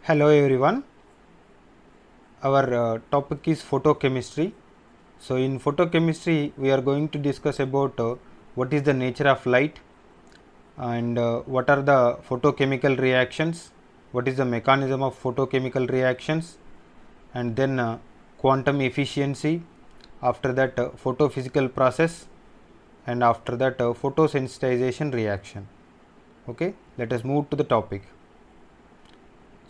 Hello everyone, our topic is photochemistry. So in photochemistry we are going to discuss about what is the nature of light and what are the photochemical reactions, what is the mechanism of photochemical reactions, and then quantum efficiency, after that photophysical process, and after that photosensitization reaction. Okay, let us move to the topic.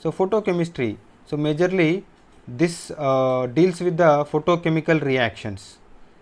So photochemistry, so majorly this deals with the photochemical reactions.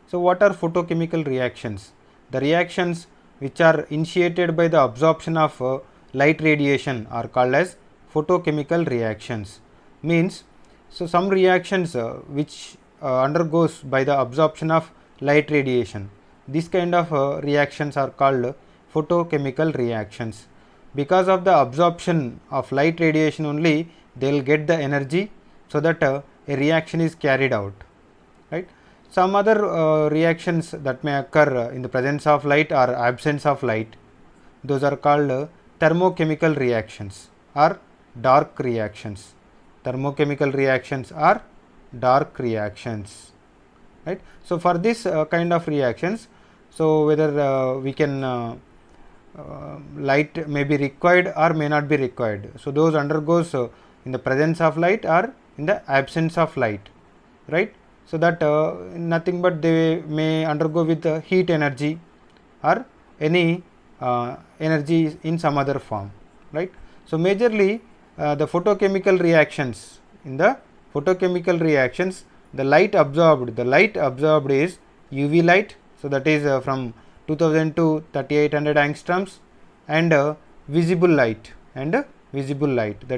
So what are photochemical reactions? The reactions which are initiated by the absorption of light radiation are called as photochemical reactions. Means, so some reactions which undergoes by the absorption of light radiation, this kind of reactions are called photochemical reactions. Because of the absorption of light radiation only they will get the energy, so that a reaction is carried out, right. Some other reactions that may occur in the presence of light or absence of light, those are called thermochemical reactions or dark reactions. Thermochemical reactions are dark reactions, right. So for this kind of reactions, so whether we can light may be required or may not be required. So those undergoes in the presence of light or in the absence of light, right. So that nothing but they may undergo with heat energy or any energy in some other form, right. So majorly the photochemical reactions, in the photochemical reactions the light absorbed is UV light, so that is from 2000 to 3800 angstroms, and visible light that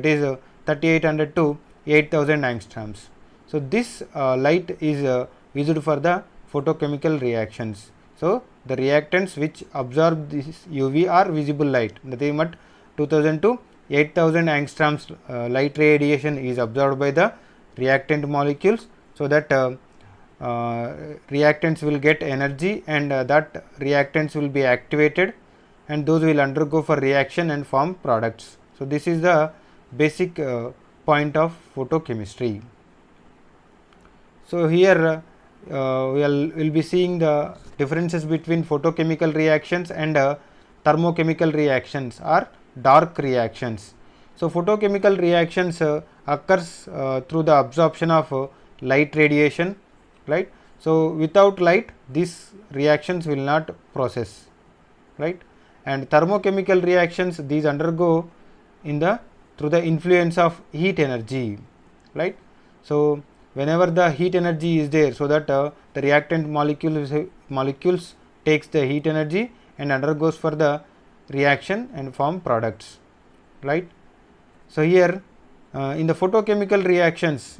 is 3800 to 8000 angstroms. So this light is used for the photochemical reactions. So the reactants which absorb this UV or visible light, nothing but 2000 to 8000 angstroms light radiation is absorbed by the reactant molecules, so that reactants will get energy, and that reactants will be activated, and those will undergo for reaction and form products. So this is the basic point of photochemistry. So here we'll be seeing the differences between photochemical reactions and thermochemical reactions or dark reactions. So photochemical reactions occurs through the absorption of light radiation, right. So without light these reactions will not process, right. And thermochemical reactions, these undergo in the through the influence of heat energy, right. So whenever the heat energy is there, so that the reactant molecules takes the heat energy and undergoes for the reaction and form products, right. So here in the photochemical reactions,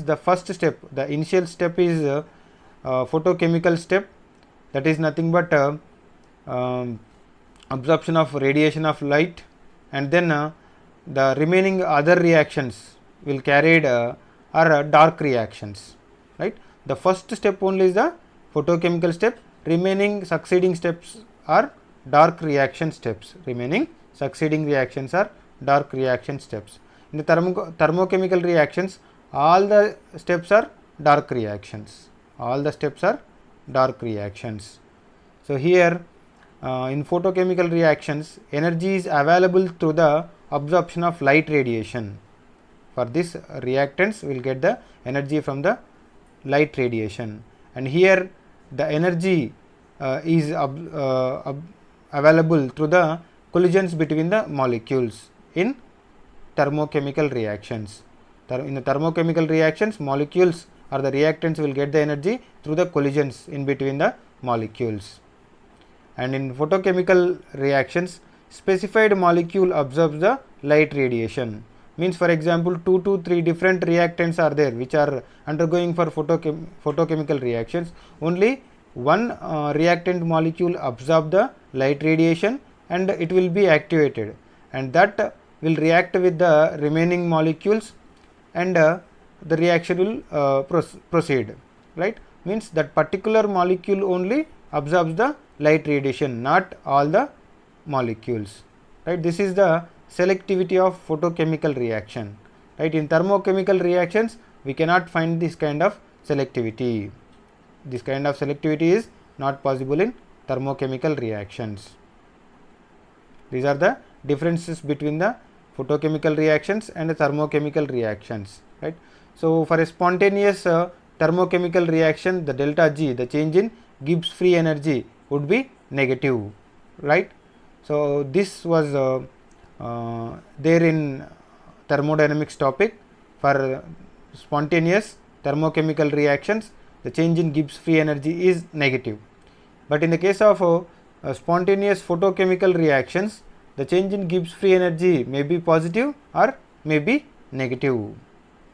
the first step, the initial step is photochemical step, that is nothing but um, absorption of radiation of light, and then the remaining other reactions will carried are dark reactions, right. The first step only is the photochemical step, remaining succeeding steps are dark reaction steps, remaining succeeding reactions are dark reaction steps. In the thermochemical reactions, all the steps are dark reactions, So here in photochemical reactions, energy is available through the absorption of light radiation. For this reactants will get the energy from the light radiation, and here the energy is available through the collisions between the molecules in thermochemical reactions. In the thermochemical reactions, molecules or the reactants will get the energy through the collisions in between the molecules. And in photochemical reactions, specified molecule absorbs the light radiation. Means, for example, 2 to 3 different reactants are there which are undergoing for photochemical reactions. Only one reactant molecule absorb the light radiation and it will be activated, and that will react with the remaining molecules, and the reaction will proceed, right. Means that particular molecule only absorbs the light radiation, not all the molecules, right. This is the selectivity of photochemical reaction, right? In thermochemical reactions we cannot find this kind of selectivity. This kind of selectivity is not possible in thermochemical reactions. These are the differences between the photochemical reactions and the thermochemical reactions, right? So for a spontaneous thermochemical reaction, the delta G, the change in Gibbs free energy, would be negative, right? So this was there in thermodynamics topic. For spontaneous thermochemical reactions, the change in Gibbs free energy is negative, but in the case of spontaneous photochemical reactions, the change in Gibbs free energy may be positive or may be negative,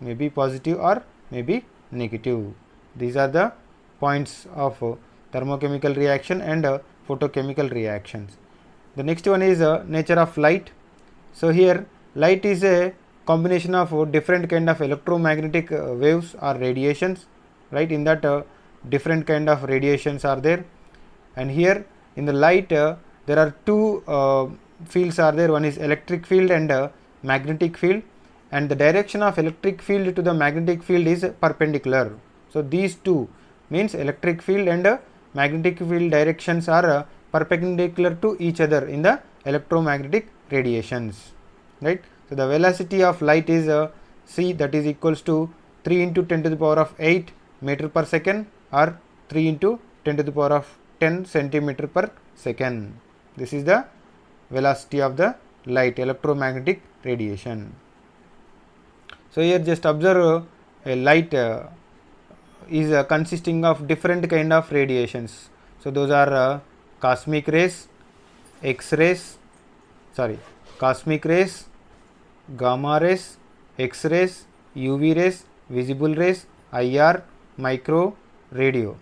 may be positive or may be negative. These are the points of thermochemical reaction and photochemical reactions. The next one is nature of light. So here light is a combination of different kind of electromagnetic waves or radiations, right? In that different kind of radiations are there, and here in the light there are two fields are there. One is electric field and magnetic field, and the direction of electric field to the magnetic field is perpendicular. So these two means electric field and magnetic field directions are perpendicular to each other in the electromagnetic radiations, right? So the velocity of light is c, that is equals to 3 into 10 to the power of 8 meter per second, or 3 into 10 to the power of 10 centimeter per second. This is the velocity of the light, electromagnetic radiation. So here just observe a light is consisting of different kind of radiations. So those are cosmic rays, X-rays, cosmic rays, gamma rays, X-rays, UV rays, visible rays, IR, micro, radio,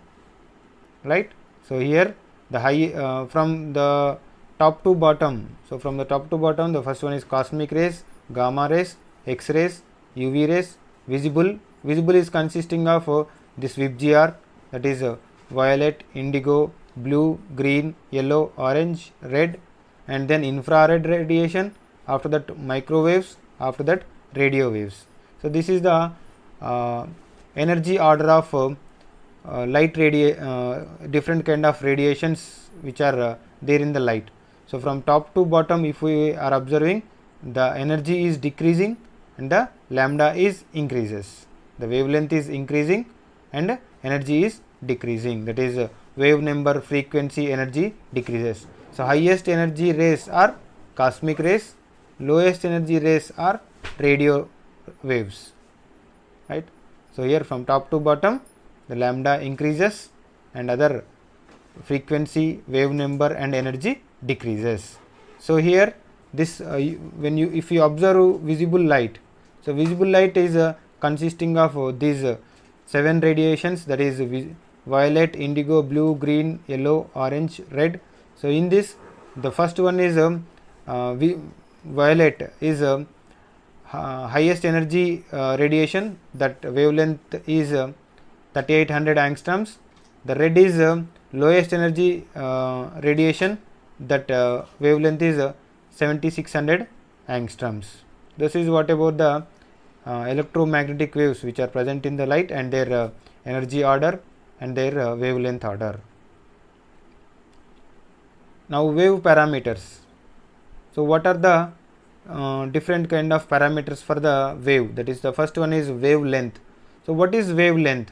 right? So here the high from the top to bottom. So from the top to bottom, the first one is cosmic rays, gamma rays, X-rays, UV rays, visible. Visible is consisting of this VIBGR, that is violet, indigo, blue, green, yellow, orange, red, and then infrared radiation, after that microwaves, after that radio waves. So this is the energy order of light different kind of radiations which are there in the light. So from top to bottom, if we are observing, the energy is decreasing and the lambda is increases. The wavelength is increasing and energy is decreasing, that is wave number, frequency, energy decreases. So highest energy rays are cosmic rays, lowest energy rays are radio waves, right? So here from top to bottom, the lambda increases and other frequency, wave number and energy decreases. So here this when you if you observe visible light, so visible light is consisting of these 7 radiations, that is violet, indigo, blue, green, yellow, orange, red. So in this, the first one is violet is highest energy radiation, that wavelength is 3800 angstroms. The red is lowest energy radiation, that wavelength is 7600 angstroms. This is what about the electromagnetic waves which are present in the light and their energy order and their wavelength order. Now wave parameters. So what are the different kind of parameters for the wave? That is, the first one is wavelength. So what is wavelength?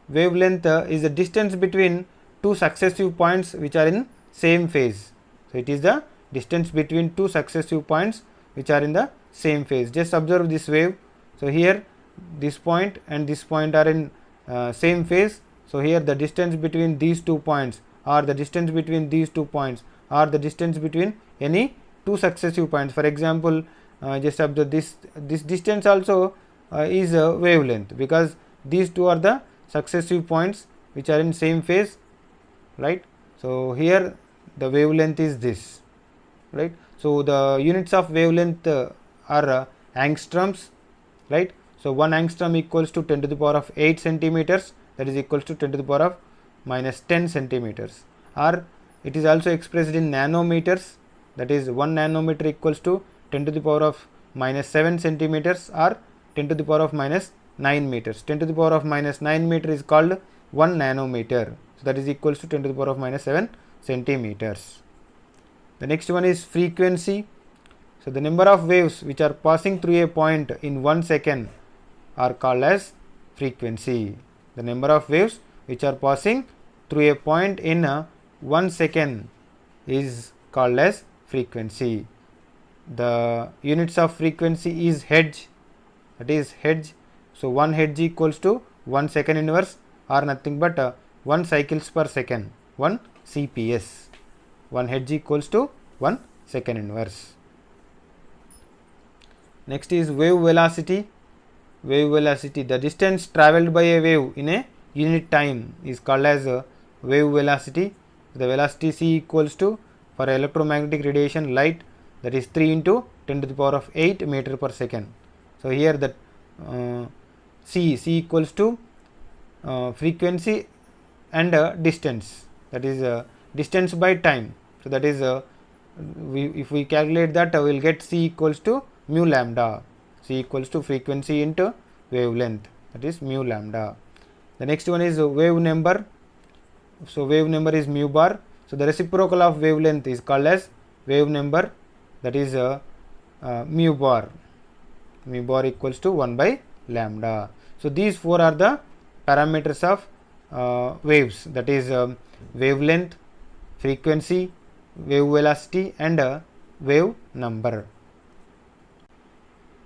Wavelength is the distance between two successive points which are in same phase. So it is the distance between two successive points which are in the same phase. Just observe this wave. So here this point and this point are in same phase. So here the distance between these 2 points, or the distance between these 2 points, or the distance between any two successive points. For example, just observe this distance also is wavelength, because these two are the successive points which are in same phase, right? So here the wavelength is this, right? So the units of wavelength are angstroms, right? So 1 angstrom equals to 10 to the power of 8 centimeters, that is equals to 10 to the power of minus 10 centimeters, or it is also expressed in nanometers, that is 1 nanometer equals to 10 to the power of minus 7 centimeters or 10 to the power of minus 9 meters. 10 to the power of minus 9 meter is called 1 nanometer. So that is equals to 10 to the power of minus 7 centimeters. The next one is frequency. So the number of waves which are passing through a point in 1 second are called as frequency. The number of waves which are passing through a point in 1 second is called as frequency. The units of frequency is hertz, that is hertz. So 1 hertz equals to 1 second inverse or nothing but 1 cycles per second, 1 CPS. 1 hertz equals to 1 second inverse. Next is wave velocity. Wave velocity, the distance travelled by a wave in a unit time is called as wave velocity. The velocity C equals to, for electromagnetic radiation light, that is 3 into 10 to the power of 8 meter per second. So here that C equals to frequency and distance, that is distance by time. So that is if we calculate that, we will get C equals to mu lambda. C equals to frequency into wavelength, that is mu lambda. The next one is wave number. So wave number is mu bar. So the reciprocal of wavelength is called as wave number, that is mu bar. Mu bar equals to 1 by lambda. So these four are the parameters of waves, that is wavelength, frequency, wave velocity and wave number.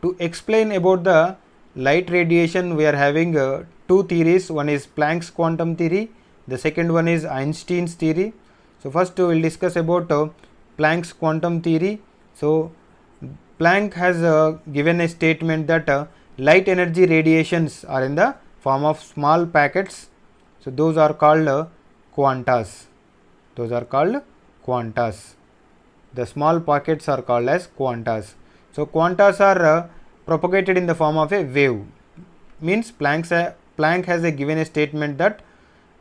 To explain about the light radiation, we are having two theories. One is Planck's quantum theory, the second one is Einstein's theory. So first we will discuss about Planck's quantum theory. So Planck has given a statement that light energy radiations are in the form of small packets. So those are called quantas. Those are called quantas. The small packets are called as quantas. So quantas are propagated in the form of a wave. Means Planck has given a statement that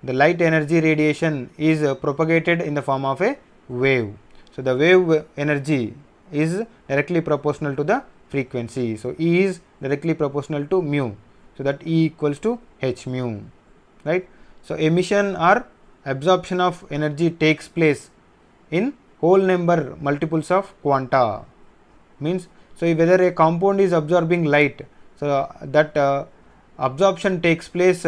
the light energy radiation is propagated in the form of a wave. So the wave energy is directly proportional to the frequency. So E is directly proportional to mu. So that E equals to h mu, right? So emission or absorption of energy takes place in whole number multiples of quanta. Means, so whether a compound is absorbing light, so that absorption takes place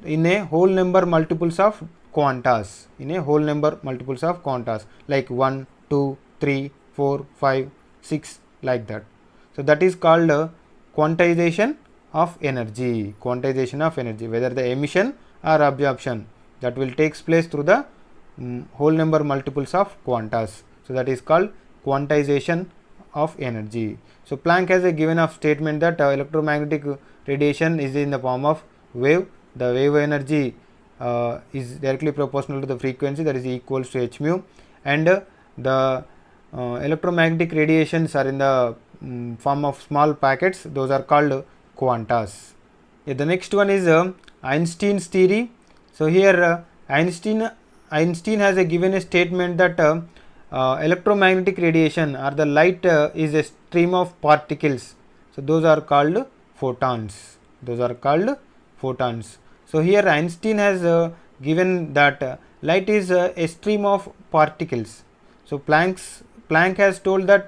in a whole number multiples of quantas, in a whole number multiples of quantas, like 1, 2, 3, 4, 5, 6, like that. So that is called quantization of energy. Quantization of energy, whether the emission or absorption, that will takes place through the whole number multiples of quantas. So that is called quantization of energy. So Planck has a given of statement that electromagnetic radiation is in the form of wave. The wave energy is directly proportional to the frequency, that is equals to h mu, and the electromagnetic radiations are in the form of small packets. Those are called quantas. The next one is Einstein's theory. So here Einstein has given a statement that electromagnetic radiation or the light is a stream of particles. So those are called photons. Those are called photons. So here Einstein has given that light is a stream of particles. So Planck has told that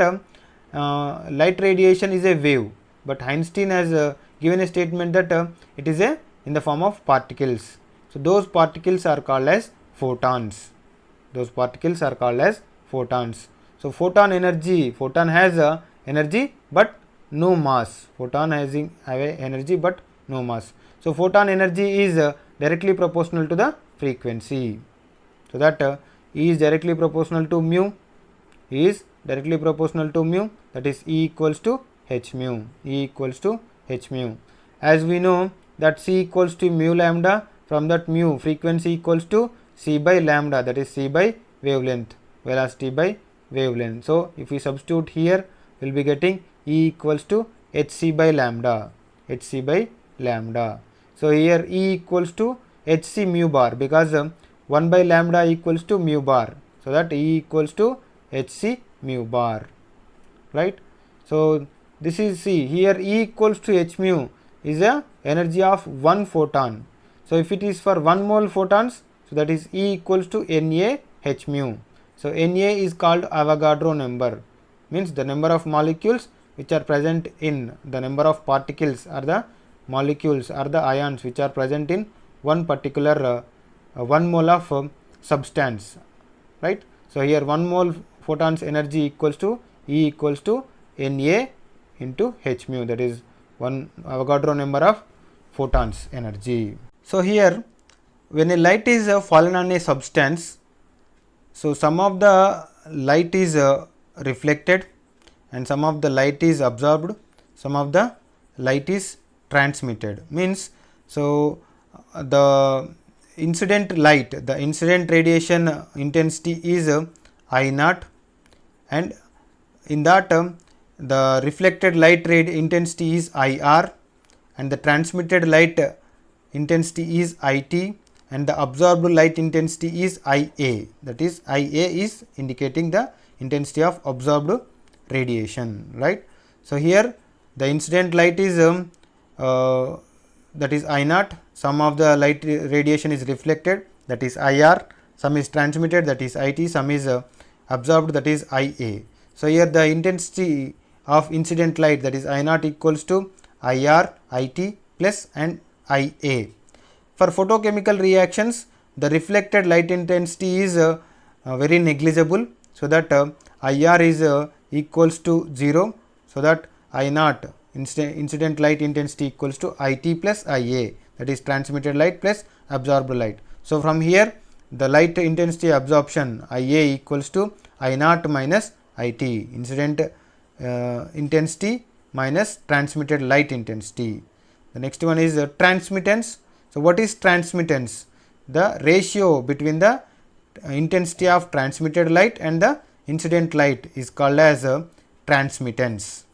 light radiation is a wave, but Einstein has given a statement that it is in the form of particles. So those particles are called as photons. Those particles are called as photons. So photon has energy but no mass. Photon has energy but no mass. So photon energy is directly proportional to the frequency. So that E is directly proportional to mu. E is directly proportional to mu, that is E equals to h mu. E equals to h mu. As we know that C equals to mu lambda, from that mu frequency equals to C by lambda, that is C by wavelength, velocity by wavelength. So if we substitute here, we will be getting E equals to hc by lambda, hc by lambda. So here E equals to hc mu bar, because 1 by lambda equals to mu bar. So that E equals to hc mu bar, right? So this is, see here, E equals to h mu is a energy of 1 photon. So if it is for 1 mole photons, so that is E equals to Na h mu. So Na is called Avogadro number, means the number of molecules which are present in, the number of particles or the molecules or the ions which are present in one particular 1 mole of substance, right. So here 1 mole photons energy equals to E equals to Na into h mu, that is 1 Avogadro number of photons energy. So here when a light is fallen on a substance, so some of the light is reflected and some of the light is absorbed, some of the light is transmitted, means so the incident light, the incident radiation intensity is I naught, and in that the reflected light intensity is IR, and the transmitted light intensity is IT, and the absorbed light intensity is IA, that is IA is indicating the intensity of absorbed radiation, right. So here the incident light is that is I naught, some of the light radiation is reflected, that is IR, some is transmitted, that is IT, some is absorbed, that is IA. So here the intensity of incident light, that is I naught equals to IR, IT plus and IA. For photochemical reactions, the reflected light intensity is very negligible, so that IR is equals to 0, so that I naught incident light intensity equals to IT plus IA, that is transmitted light plus absorbed light. So from here the light intensity absorption IA equals to I naught minus IT, incident intensity minus transmitted light intensity. The next one is transmittance. So what is transmittance? The ratio between the intensity of transmitted light and the incident light is called as transmittance.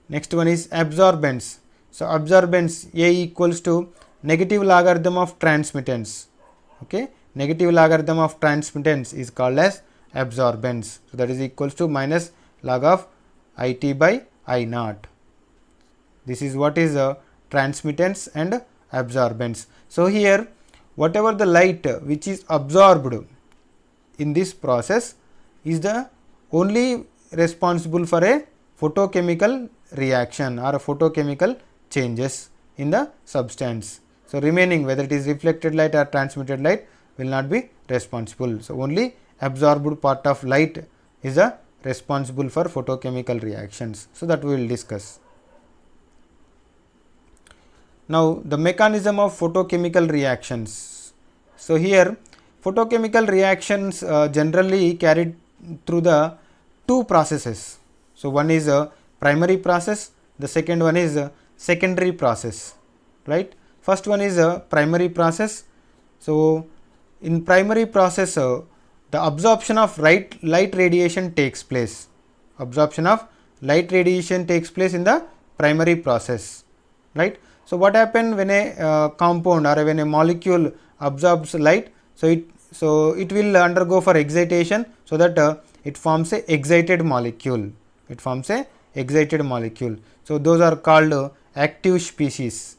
Next one is absorbance. So absorbance A equals to negative logarithm of transmittance. Okay, negative logarithm of transmittance is called as absorbance. So that is equals to minus log of IT by I naught. This is what is transmittance and absorbance. So here whatever the light which is absorbed in this process is the only responsible for a photochemical reaction or a photochemical changes in the substance. So remaining, whether it is reflected light or transmitted light, will not be responsible. So only absorbed part of light is responsible for photochemical reactions. So that we will discuss. Now the mechanism of photochemical reactions. So here photochemical reactions generally carried through the two processes. So one is a primary process, the second one is a secondary process, right. First one is a primary process. So in primary process the absorption of light radiation takes place. Absorption of light radiation takes place in the primary process, right. So what happens when a compound or when a molecule absorbs light? So it will undergo for excitation, so that it forms a excited molecule. It forms a excited molecule. So those are called active species.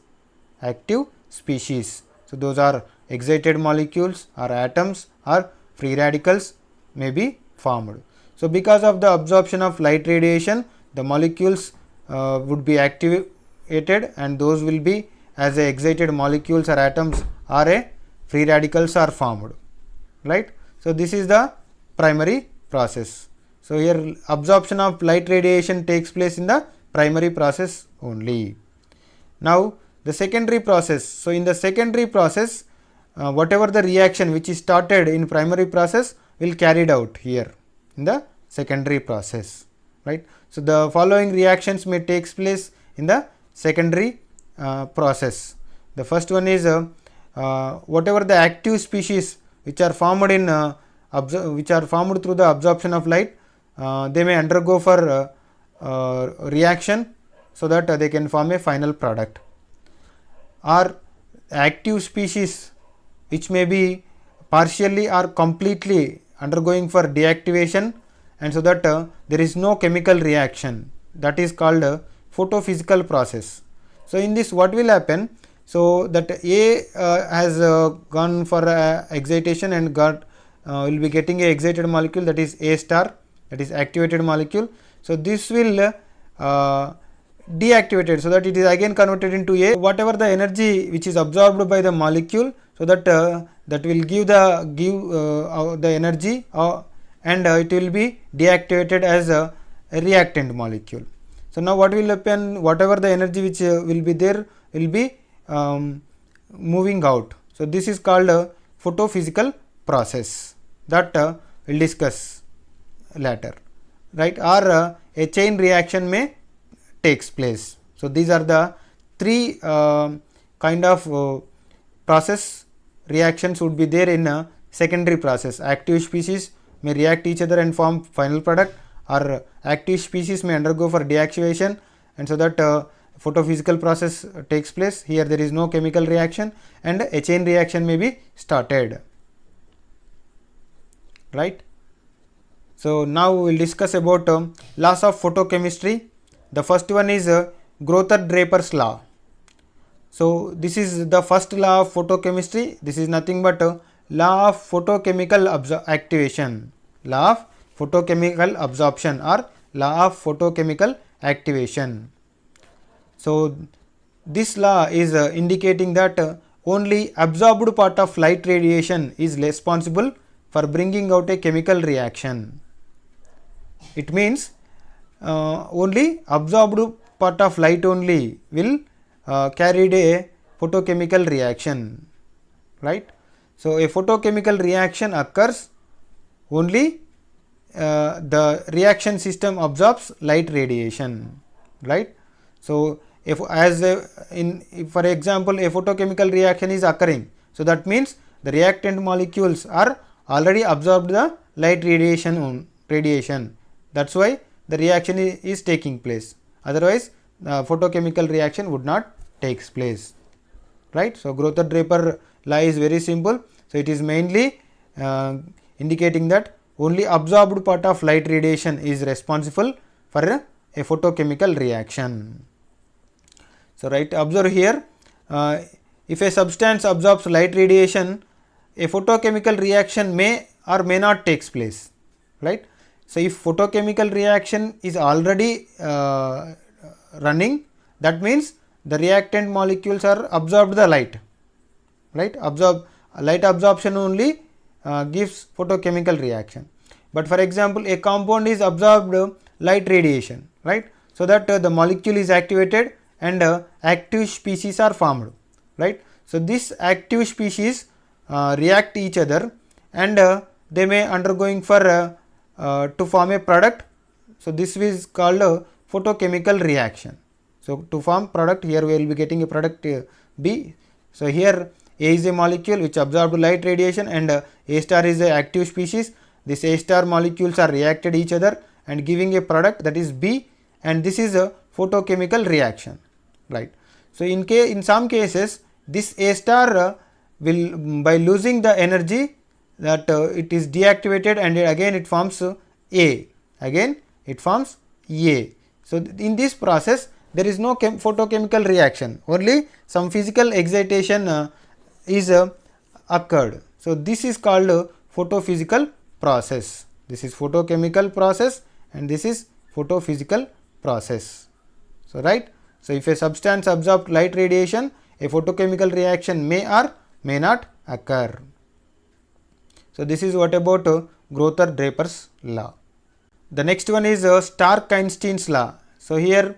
Active species. So those are excited molecules or atoms or free radicals may be formed. So because of the absorption of light radiation, the molecules would be activated, and those will be as a excited molecules or atoms or a free radicals are formed, right. So this is the primary process. So here absorption of light radiation takes place in the primary process only. Now the secondary process. So in the secondary process, whatever the reaction which is started in primary process will carried out here in the secondary process, right. So the following reactions may take place in the secondary process. The first one is whatever the active species which are formed in which are formed through the absorption of light, they may undergo for reaction, so that they can form a final product. Or active species which may be partially or completely undergoing for deactivation, and so that there is no chemical reaction. That is called photophysical process. So in this what will happen? So that A has gone for excitation and got will be getting a excited molecule, that is A star, that is activated molecule. So this will deactivated, so that it is again converted into A. Whatever the energy which is absorbed by the molecule, so that that will give the energy and it will be deactivated as a reactant molecule. So now what will happen? Whatever the energy which will be there will be moving out. So this is called a photophysical process that we'll discuss later, right? Or a chain reaction may takes place. So these are the three kind of process reactions would be there in a secondary process. Active species may react each other and form final product, or active species may undergo for deactivation, and so that photophysical process takes place. Here there is no chemical reaction and a chain reaction may be started, right? So now we will discuss about laws of photochemistry. The first one is Grother-Draper's law. So this is the first law of photochemistry. This is nothing but law of photochemical activation, law of photochemical absorption, or law of photochemical activation. So this law is indicating that only absorbed part of light radiation is responsible for bringing out a chemical reaction. It means only absorbed part of light only will carried a photochemical reaction, right? So a photochemical reaction occurs only the reaction system absorbs light radiation, right? So if for example a photochemical reaction is occurring, so that means the reactant molecules are already absorbed the light radiation. That's why the reaction is taking place. Otherwise photochemical reaction would not takes place, right? So Grother-Draper law is very simple. So it is mainly indicating that only absorbed part of light radiation is responsible for a photochemical reaction. So right, observe here, if a substance absorbs light radiation, a photochemical reaction may or may not takes place, right? So if photochemical reaction is already running, that means the reactant molecules are absorbed the light, right? Light absorption only gives photochemical reaction. But for example a compound is absorbed light radiation, right? So that the molecule is activated and active species are formed, right? So this active species react each other and they may undergoing for to form a product. So this is called a photochemical reaction. So to form product, here we will be getting a product B. So here A is a molecule which absorbed light radiation and A star is a active species. This A star molecules are reacted each other and giving a product, that is B, and this is a photochemical reaction, right? So in some cases this A star will, by losing the energy, that it is deactivated and again it forms A, again it forms A. So in this process there is no photochemical reaction, only some physical excitation is occurred. So this is called photophysical process. This is photochemical process and this is photophysical process. So right, so if a substance absorbs light radiation, a photochemical reaction may or may not occur. So this is what about Grother-Draper's law. The next one is Stark-Einstein's law. So here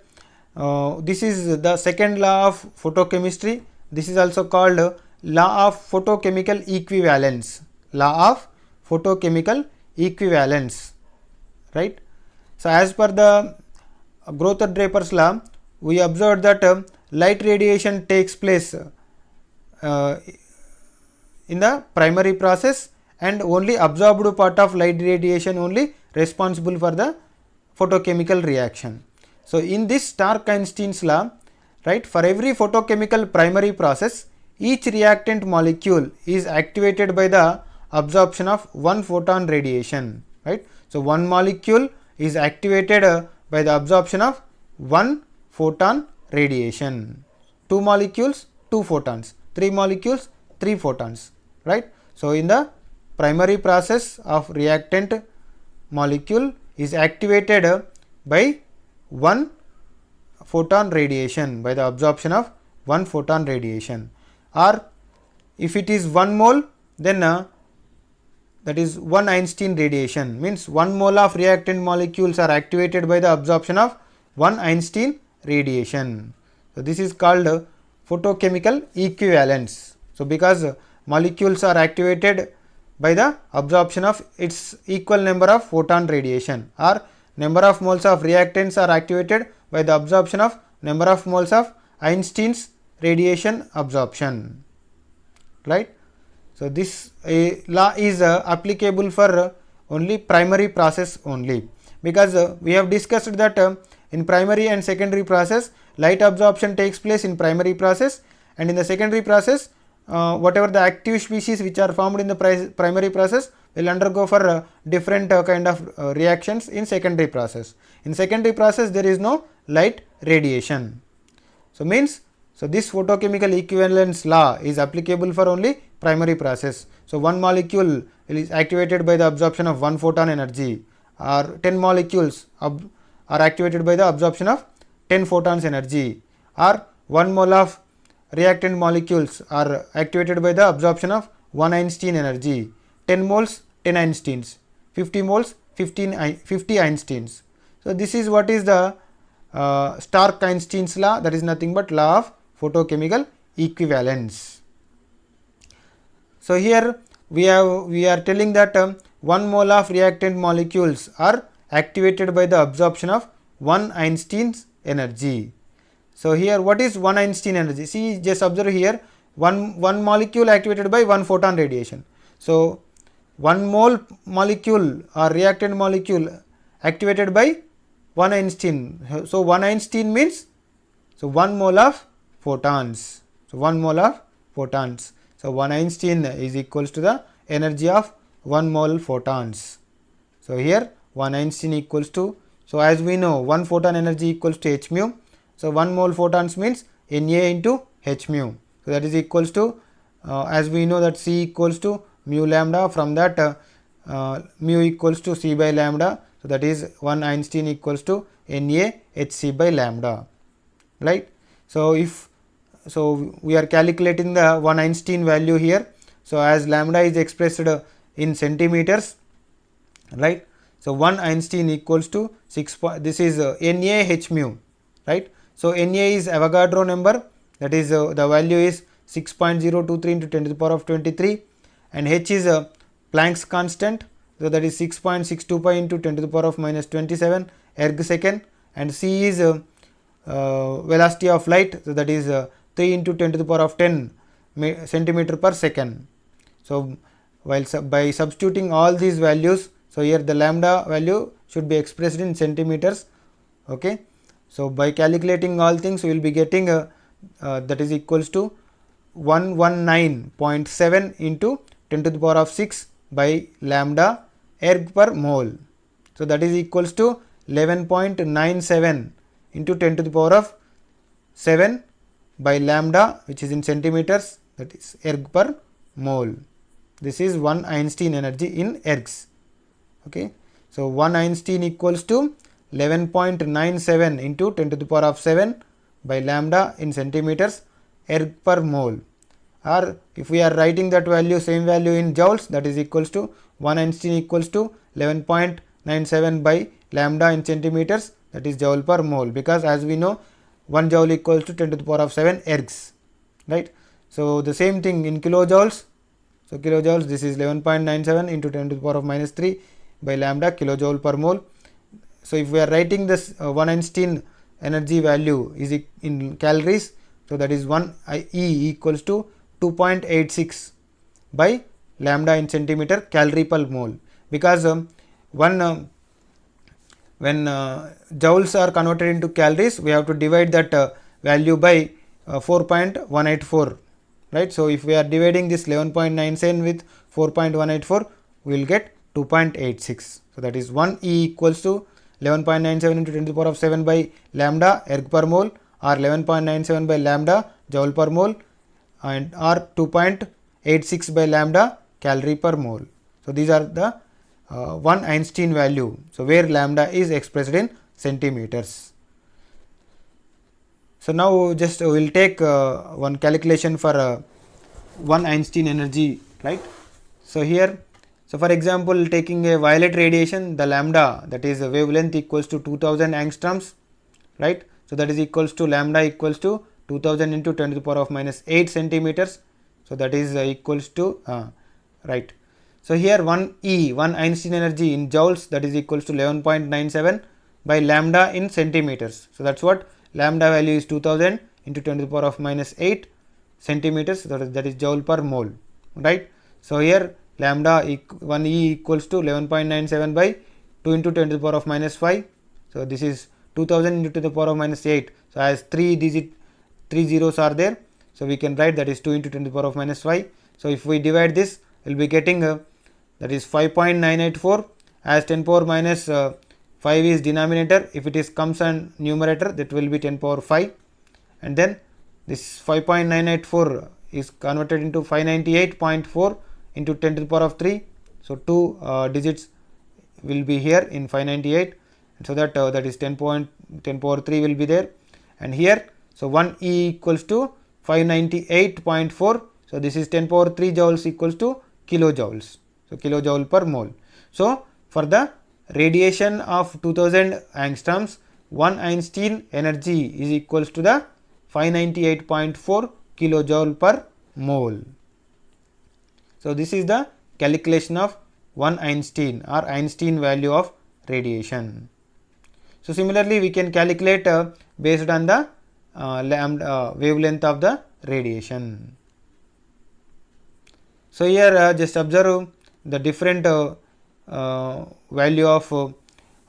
this is the second law of photochemistry. This is also called law of photochemical equivalence. Law of photochemical equivalence, right? So as per the Grother-Draper's law, we observed that light radiation takes place in the primary process and only absorbed part of light radiation only responsible for the photochemical reaction. So in this Stark-Einstein's law, right, for every photochemical primary process, each reactant molecule is activated by the absorption of one photon radiation. right? So one molecule is activated by the absorption of one photon radiation. Two molecules, two photons. Three molecules, three photons, right? So in the primary process of reactant, molecule is activated by one photon radiation, by the absorption of one photon radiation, or if it is 1 mole, then that is 1 Einstein radiation, means 1 mole of reactant molecules are activated by the absorption of 1 Einstein radiation. So this is called photochemical equivalence. So because molecules are activated by the absorption of its equal number of photon radiation, or number of moles of reactants are activated by the absorption of number of moles of Einstein's radiation absorption, right? So this law is applicable for only primary process only, because we have discussed that in primary and secondary process, light absorption takes place in primary process, and in the secondary process whatever the active species which are formed in the primary process will undergo for different kind of reactions in secondary process. In secondary process there is no light radiation. So means, so this photochemical equivalence law is applicable for only primary process. So one molecule is activated by the absorption of one photon energy, or 10 molecules are activated by the absorption of 10 photons energy, or 1 mole of reactant molecules are activated by the absorption of 1 Einstein energy, 10 moles 10 Einsteins, 50 moles 50 Einsteins. So this is what is the Stark-Einstein's law, that is nothing but law of photochemical equivalence. So here we are telling that 1 mole of reactant molecules are activated by the absorption of 1 Einstein's energy. So here what is 1 Einstein energy? See, just observe here, one molecule activated by 1 photon radiation. So 1 mole molecule or reactant molecule activated by 1 Einstein. So 1 Einstein means, so 1 mole of photons. So 1 mole of photons. So 1 Einstein is equals to the energy of 1 mole photons. So here 1 Einstein equals to, so as we know 1 photon energy equals to h mu. So 1 mole photons means Na into h mu. So that is equals to as we know that C equals to mu lambda, from that mu equals to C by lambda. So that is 1 Einstein equals to Na hc by lambda, right? So if, so we are calculating the 1 Einstein value here. So as lambda is expressed in centimeters, right? So 1 Einstein equals to 6. This is Na h mu, right? So Na is Avogadro number, that is the value is 6.023 into 10 to the power of 23, and h is Planck's constant, so that is 6.62 pi into 10 to the power of minus 27 erg second, and C is velocity of light, so that is 3 into 10 to the power of 10 centimeter per second. So while by substituting all these values, so here the lambda value should be expressed in centimeters, okay. So by calculating all things, we will be getting that is equals to 119.7 into 10 to the power of 6 by lambda erg per mole. So that is equals to 11.97 into 10 to the power of 7 by lambda, which is in centimeters, that is erg per mole. This is 1 Einstein energy in ergs, okay. So 1 Einstein equals to 11.97 into 10 to the power of 7 by lambda in centimeters erg per mole, or if we are writing that value, same value in joules, that is equals to 1 Einstein equals to 11.97 by lambda in centimeters, that is joule per mole, because as we know 1 joule equals to 10 to the power of 7 ergs, right. So the same thing in kilojoules. So kilojoules, this is 11.97 into 10 to the power of minus 3 by lambda kilojoule per mole. So if we are writing this 1 Einstein energy value is in calories, so that is 1 E equals to 2.86 by lambda in centimeter calorie per mole, because when joules are converted into calories, we have to divide that value by 4.184, right. So if we are dividing this 11.97 with 4.184, we will get 2.86. So that is 1 E equals to 11.97 into 10 to the power of 7 by lambda erg per mole, or 11.97 by lambda joule per mole, and or 2.86 by lambda calorie per mole. So these are the one Einstein value. So where lambda is expressed in centimeters. So now just we'll take one calculation for one Einstein energy, right? So here, so for example, taking a violet radiation, the lambda, that is the wavelength, equals to 2000 angstroms, right? So that is equals to lambda equals to 2000 into 10 to the power of minus 8 centimeters. So that is equals to right. So here 1 E, 1 Einstein energy in joules, that is equals to 11.97 by lambda in centimeters. So that's what lambda value is 2000 into 10 to the power of minus 8 centimeters, that is joule per mole, right? So here lambda 1 E equals to 11.97 by 2 into 10 to the power of minus 5. So this is 2000 into 10 to the power of minus 8. So as 3 zeros are there, so we can write that is 2 into 10 to the power of minus 5. So if we divide this, we'll be getting that is 5.984, as 10 power minus 5 is denominator. If it is comes on numerator, that will be 10 power 5, and then this 5.984 is converted into 598.4 into 10 to the power of 3. So 2 digits will be here in 598, and so that that is 10 power 3 will be there, and here so 1 E equals to 598.4. So this is 10 power 3 joules equals to kilojoules. So kilojoule per mole. So for the radiation of 2000 angstroms, 1 Einstein energy is equals to the 598.4 kilojoule per mole. So this is the calculation of 1 Einstein or Einstein value of radiation. So similarly we can calculate based on the lambda wavelength of the radiation. So here just observe the different value of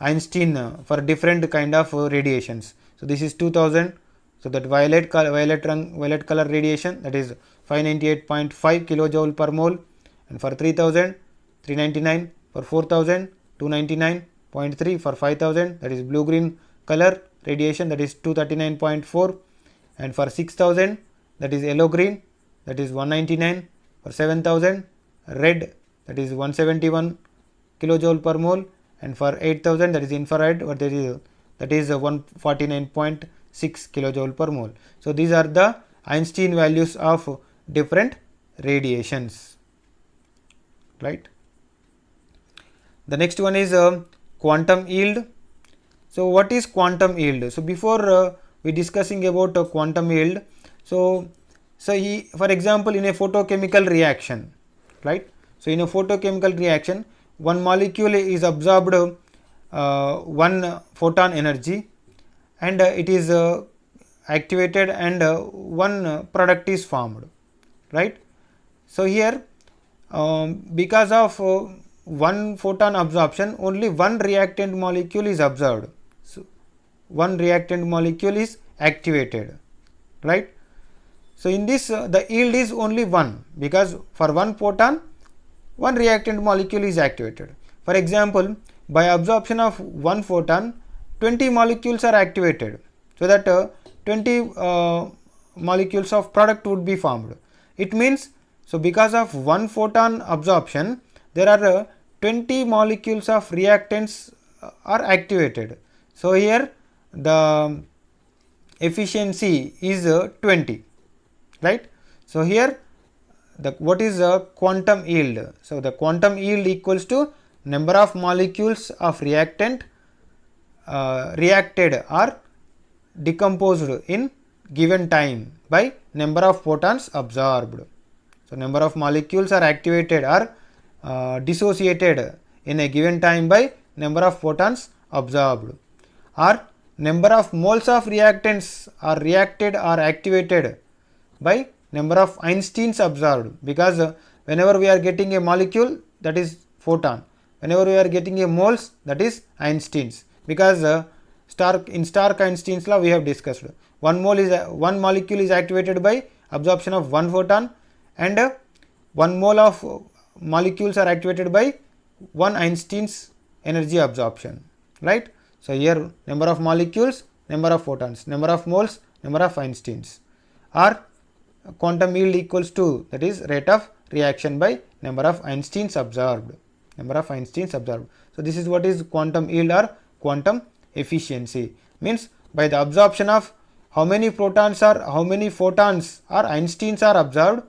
Einstein for different kind of radiations. So this is 2000. So that violet color radiation, that is 598.5 kilojoule per mole, and for 3000 399, for 4000 299.3, for 5000 that is blue green color radiation, that is 239.4, and for 6000 that is yellow green, that is 199, for 7000 red, that is 171 kilojoule per mole, and for 8000 that is infrared, or that is 149.6 kilojoule per mole. So these are the Einstein values of different radiations, right? The next one is quantum yield. So what is quantum yield? So before we discussing about quantum yield, so for example in a photochemical reaction, right? So in a photochemical reaction, one molecule is absorbed 1 photon energy, and it is activated, and one product is formed, right? So here because of 1 photon absorption, only one reactant molecule is observed. So one reactant molecule is activated, right? So in this the yield is only 1, because for 1 photon one reactant molecule is activated. For example, by absorption of 1 photon, 20 molecules are activated, so that 20 molecules of product would be formed. It means, so because of 1 photon absorption, there are 20 molecules of reactants are activated. So here the efficiency is 20, right? So here what is the quantum yield? So the quantum yield equals to number of molecules of reactant reacted or decomposed in given time by number of photons absorbed. So number of molecules are activated or dissociated in a given time by number of photons absorbed, or number of moles of reactants are reacted or activated by number of Einsteins observed, because whenever we are getting a molecule, that is photon, whenever we are getting a moles, that is Einsteins, because Stark Einstein's law we have discussed, one molecule is activated by absorption of 1 photon, and 1 mole of molecules are activated by 1 Einstein's energy absorption, right? So here number of molecules, number of photons, number of moles, number of Einsteins, or quantum yield equals to, that is rate of reaction by number of Einsteins absorbed, number of Einsteins absorbed. So this is what is quantum yield or quantum efficiency, means by the absorption of how many protons or how many photons or Einsteins are absorbed,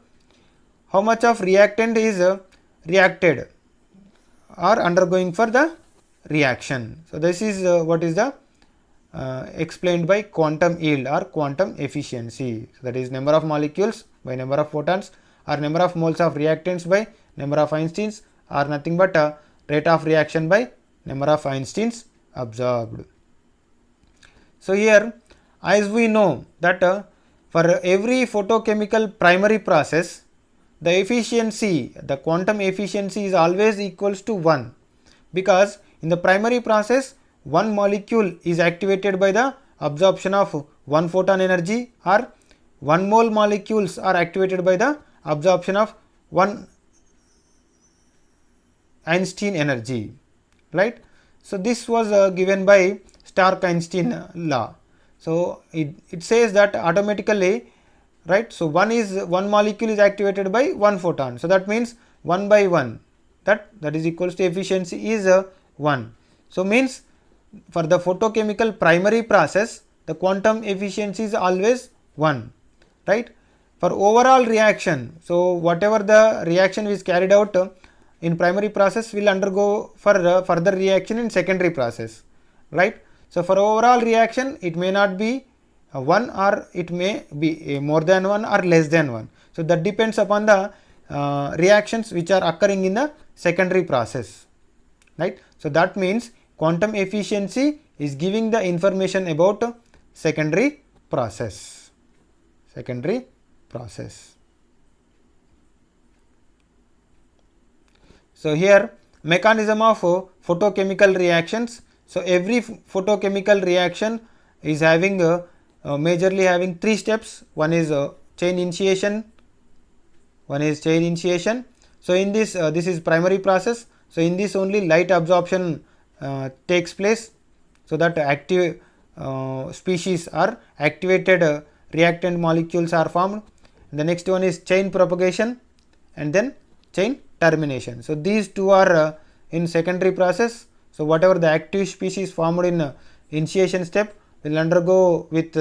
how much of reactant is reacted or undergoing for the reaction. So this is what is the explained by quantum yield or quantum efficiency. So that is number of molecules by number of photons, or number of moles of reactants by number of Einsteins, or nothing but rate of reaction by number of Einsteins absorbed. So here, as we know that for every photochemical primary process, the efficiency, the quantum efficiency is always equals to 1, because in the primary process one molecule is activated by the absorption of 1 photon energy, or 1 mole molecules are activated by the absorption of 1 Einstein energy, right? So this was given by Stark-Einstein law. So it says that automatically, right? So one molecule is activated by 1 photon. So that means 1 by 1, that is equals to efficiency is 1. So means for the photochemical primary process, the quantum efficiency is always 1, right? For overall reaction, so whatever the reaction is carried out in primary process will undergo for further reaction in secondary process, right? So for overall reaction, it may not be 1, or it may be more than 1 or less than 1. So that depends upon the reactions which are occurring in the secondary process, right? So that means quantum efficiency is giving the information about secondary process. Secondary process. So here mechanism of photochemical reactions. So every photochemical reaction is having majorly having 3 steps. One is chain initiation. So in this this is primary process. So in this only light absorption takes place, so that active species or activated reactant molecules are formed. The next one is chain propagation, and then chain termination. So these two are in secondary process. So whatever the active species formed in initiation step will undergo with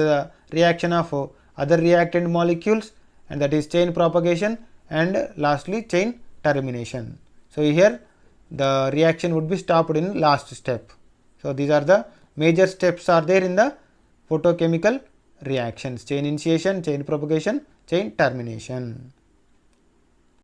reaction of other reactant molecules, and that is chain propagation, and lastly chain termination. So here the reaction would be stopped in last step. So these are the major steps are there in the photochemical reactions: chain initiation, chain propagation, chain termination.